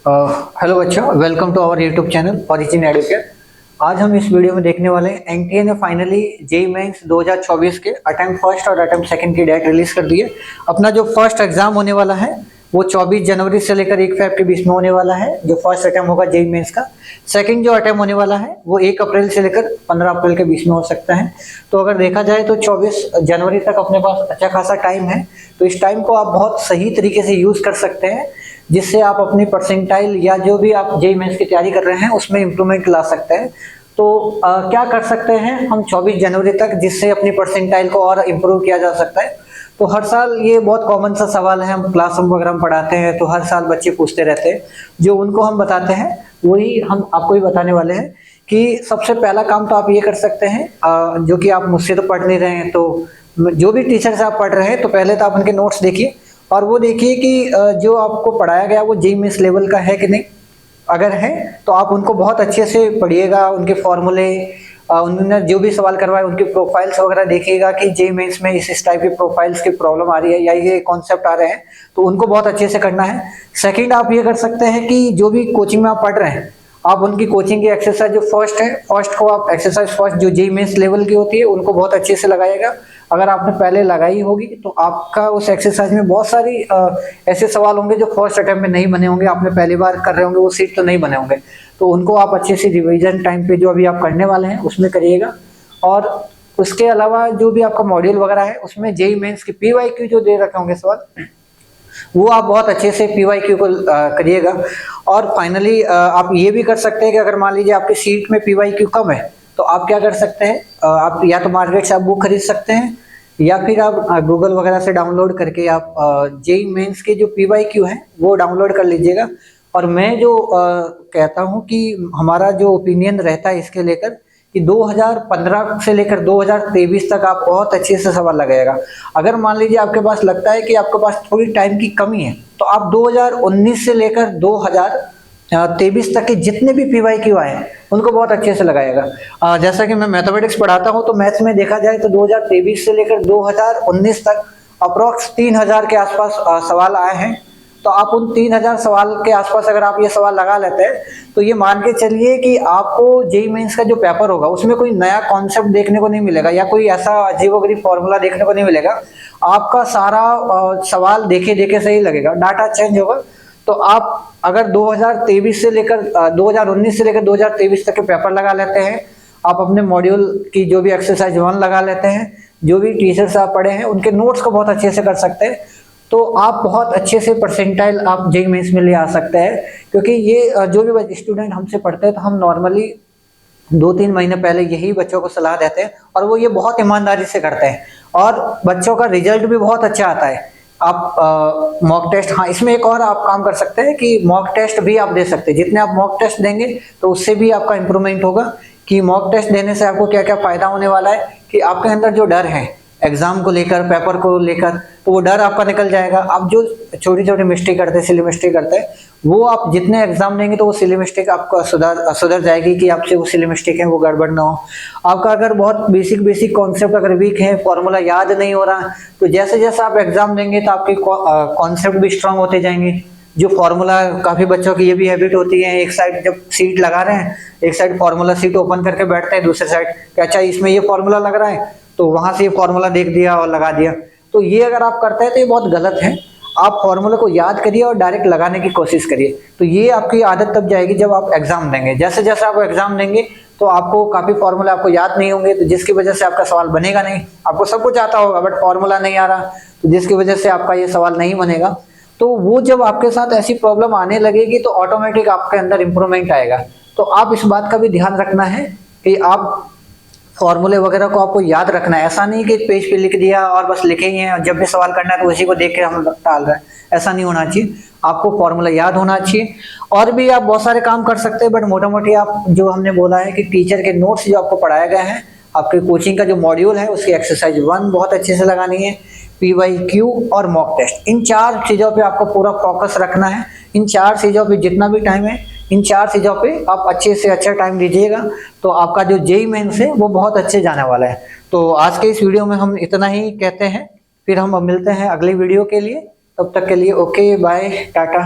Hello बच्चों, welcome to our YouTube channel origin educate. आज हम इस वीडियो में देखने वाले हैं एनटीए ने फाइनली जेईई मेंस 2024 के अटेम्प्ट फर्स्ट और अटेम्प्ट सेकंड की डेट रिलीज कर दी है। अपना जो फर्स्ट एग्जाम होने वाला है वो 24 जनवरी से लेकर 1 फरवरी के बीच में होने वाला है, जो फर्स्ट अटेम्प्ट होगा जेईई मेंस का। सेकंड जो अटेम्प्ट होने वाला है वो 1 अप्रैल से लेकर 15 अप्रैल के बीच में हो सकता है। तो अगर देखा जाए तो 24 जनवरी तक अपने पास अच्छा खासा टाइम है, तो इस टाइम को आप बहुत सही तरीके से यूज कर सकते हैं, जिससे आप अपनी परसेंटाइल या जो भी आप जेईई मेंस की तैयारी कर रहे हैं उसमें इम्प्रूवमेंट ला सकते हैं। तो क्या कर सकते हैं हम 24 जनवरी तक, जिससे अपनी परसेंटाइल को और इम्प्रूव किया जा सकता है। तो हर साल ये बहुत कॉमन सा सवाल है, हम क्लासरूम वगैरह में पढ़ाते हैं तो हर साल बच्चे पूछते रहते हैं। जो उनको हम बताते हैं वही हम आपको भी बताने वाले हैं कि सबसे पहला काम तो आप ये कर सकते हैं, जो कि आप मुझसे तो पढ़ नहीं रहे हैं, तो जो भी टीचर से आप पढ़ रहे हैं तो पहले तो आप उनके नोट्स देखिए और वो देखिए कि जो आपको पढ़ाया गया वो जेईई मेंस लेवल का है कि नहीं। अगर है तो आप उनको बहुत अच्छे से पढ़िएगा, उनके फॉर्मूले, उन्होंने जो भी सवाल करवाए उनकी प्रोफाइल्स वगैरह देखिएगा कि जेईई मेंस में इस टाइप की प्रोफाइल्स की प्रॉब्लम आ रही है या ये कॉन्सेप्ट आ रहे हैं, तो उनको बहुत अच्छे से करना है। सेकंड, आप ये कर सकते हैं कि जो भी कोचिंग में आप पढ़ रहे हैं आप उनकी कोचिंग की एक्सरसाइज जो फर्स्ट है, फर्स्ट को आप एक्सरसाइज फर्स्ट जो जेईई मेंस लेवल की होती है उनको बहुत अच्छे से लगाइएगा। अगर आपने पहले लगाई होगी तो आपका उस एक्सरसाइज में बहुत सारी ऐसे सवाल होंगे जो फर्स्ट अटेम्प्ट में नहीं बने होंगे, आपने पहली बार कर रहे होंगे वो सीट तो नहीं बने होंगे, तो उनको आप अच्छे से रिवीजन टाइम पे जो अभी आप करने वाले हैं उसमें करिएगा। और उसके अलावा जो भी आपका मॉड्यूल वगैरह है उसमें जेईई मेंस की पीवाईक्यू जो दे रखे होंगे सवाल, वो आप बहुत अच्छे से पीवाईक्यू को करिएगा। और फाइनली आप ये भी कर सकते हैं कि अगर मान लीजिए आपकी सीट में पीवाईक्यू कम है तो आप क्या कर सकते हैं, आप या तो मार्केट से आप बुक खरीद सकते हैं या फिर आप गूगल वगैरह से डाउनलोड करके आप जेईई मेंस के जो पीवाईक्यू हैं वो डाउनलोड कर लीजिएगा। और मैं जो कहता हूँ कि हमारा जो ओपिनियन रहता है इसके लेकर कि 2015 से लेकर 2023 तक आप बहुत अच्छे से सवाल लगाएगा। अगर मान लीजिए आपके पास लगता है कि आपके पास थोड़ी टाइम की कमी है तो आप 2019 से लेकर 2023 तक के जितने भी पीवाईक्यू आए हैं उनको बहुत अच्छे से लगाएगा। जैसा कि मैं मैथमेटिक्स पढ़ाता हूं तो मैथ्स में देखा जाए तो 2023 से लेकर 2019 तक अप्रोक्स 3000 के आसपास सवाल आए हैं। तो आप उन 3000 सवाल के आसपास अगर आप ये सवाल लगा लेते हैं तो ये मान के चलिए कि आपको जेईई मेंस का जो पेपर होगा उसमें कोई नया कॉन्सेप्ट देखने को नहीं मिलेगा या कोई ऐसा अजीबोगरीब फॉर्मूला देखने को नहीं मिलेगा। आपका सारा सवाल देखे देखे से ही लगेगा, डाटा चेंज होगा। तो आप अगर 2023 से लेकर 2019 से लेकर 2023 तक के पेपर लगा लेते हैं, आप अपने मॉड्यूल की जो भी एक्सरसाइज 1 लगा लेते हैं, जो भी टीचर से आप पढ़े हैं उनके नोट्स को बहुत अच्छे से कर सकते हैं, तो आप बहुत अच्छे से परसेंटाइल आप जेईई मेंस में ले आ सकते हैं। क्योंकि ये जो भी स्टूडेंट हमसे पढ़ते हैं तो हम नॉर्मली 2-3 महीने पहले यही बच्चों को सलाह देते हैं और वो ये बहुत ईमानदारी से करते हैं और बच्चों का रिजल्ट भी बहुत अच्छा आता है। आप मॉक टेस्ट, हाँ इसमें एक और आप काम कर सकते हैं कि मॉक टेस्ट भी आप दे सकते हैं। जितने आप मॉक टेस्ट देंगे तो उससे भी आपका इम्प्रूवमेंट होगा। कि मॉक टेस्ट देने से आपको क्या क्या फायदा होने वाला है कि आपके अंदर जो डर है एग्जाम को लेकर, पेपर को लेकर, तो वो डर आपका निकल जाएगा। आप जो छोटी छोटी मिस्टेक करते हैं, सिली मिस्टेक करते हैं, वो आप जितने एग्जाम देंगे तो वो सिली मिस्टेक आपका सुधर जाएगी कि आपसे वो सिली मिस्टेक है वो गड़बड़ ना हो। आपका अगर बहुत बेसिक कॉन्सेप्ट अगर वीक है, फॉर्मूला याद नहीं हो रहा, तो जैसे जैसे आप एग्जाम देंगे तो आपके कॉन्सेप्ट भी स्ट्रांग होते जाएंगे। जो फॉर्मूला, काफी बच्चों की ये भी हैबिट होती है, एक साइड जब सीट लगा रहे हैं एक साइड फॉर्मूला सीट ओपन करके बैठते हैं, दूसरे साइड कि अच्छा इसमें ये फॉर्मूला लग रहा है तो वहां से ये फॉर्मूला देख दिया और लगा दिया। तो ये अगर आप करते हैं तो ये बहुत गलत है। आप फॉर्मूला को याद करिए और डायरेक्ट लगाने की कोशिश करिए, तो ये आपकी आदत तब जाएगी जब आप एग्जाम देंगे। जैसे जैसे आप एग्जाम देंगे तो आपको काफी फॉर्मूला आपको याद नहीं होंगे, तो जिसकी वजह से आपका सवाल बनेगा नहीं। आपको सब कुछ आता होगा बट फॉर्मूला नहीं आ रहा, तो जिसकी वजह से आपका ये सवाल नहीं बनेगा। तो वो जब आपके साथ ऐसी प्रॉब्लम आने लगेगी तो ऑटोमेटिक आपके अंदर इंप्रूवमेंट आएगा। तो आप इस बात का भी ध्यान रखना है कि आप फॉर्मूले वगैरह को आपको याद रखना है। ऐसा नहीं कि पेज पे लिख दिया और बस लिखे ही हैं, जब भी सवाल करना है तो उसी को देख के हम टाल रहे हैं, ऐसा नहीं होना चाहिए। आपको फॉर्मूला याद होना चाहिए। और भी आप बहुत सारे काम कर सकते हैं, बट मोटा मोटी आप जो हमने बोला है कि टीचर के नोट्स जो आपको पढ़ाया गया है, आपके कोचिंग का जो मॉड्यूल है उसकी एक्सरसाइज 1 बहुत अच्छे से लगानी है, पीवाईक्यू और मॉक टेस्ट, इन 4 चीजों पे आपको पूरा फोकस रखना है। इन 4 चीजों पे जितना भी टाइम है इन 4 चीजों पे आप अच्छे से अच्छा टाइम दीजिएगा, तो आपका जो जेईई मेंस है वो बहुत अच्छे जाने वाला है। तो आज के इस वीडियो में हम इतना ही कहते हैं, फिर हम मिलते हैं अगली वीडियो के लिए। तब तक के लिए ओके, बाय, टाटा।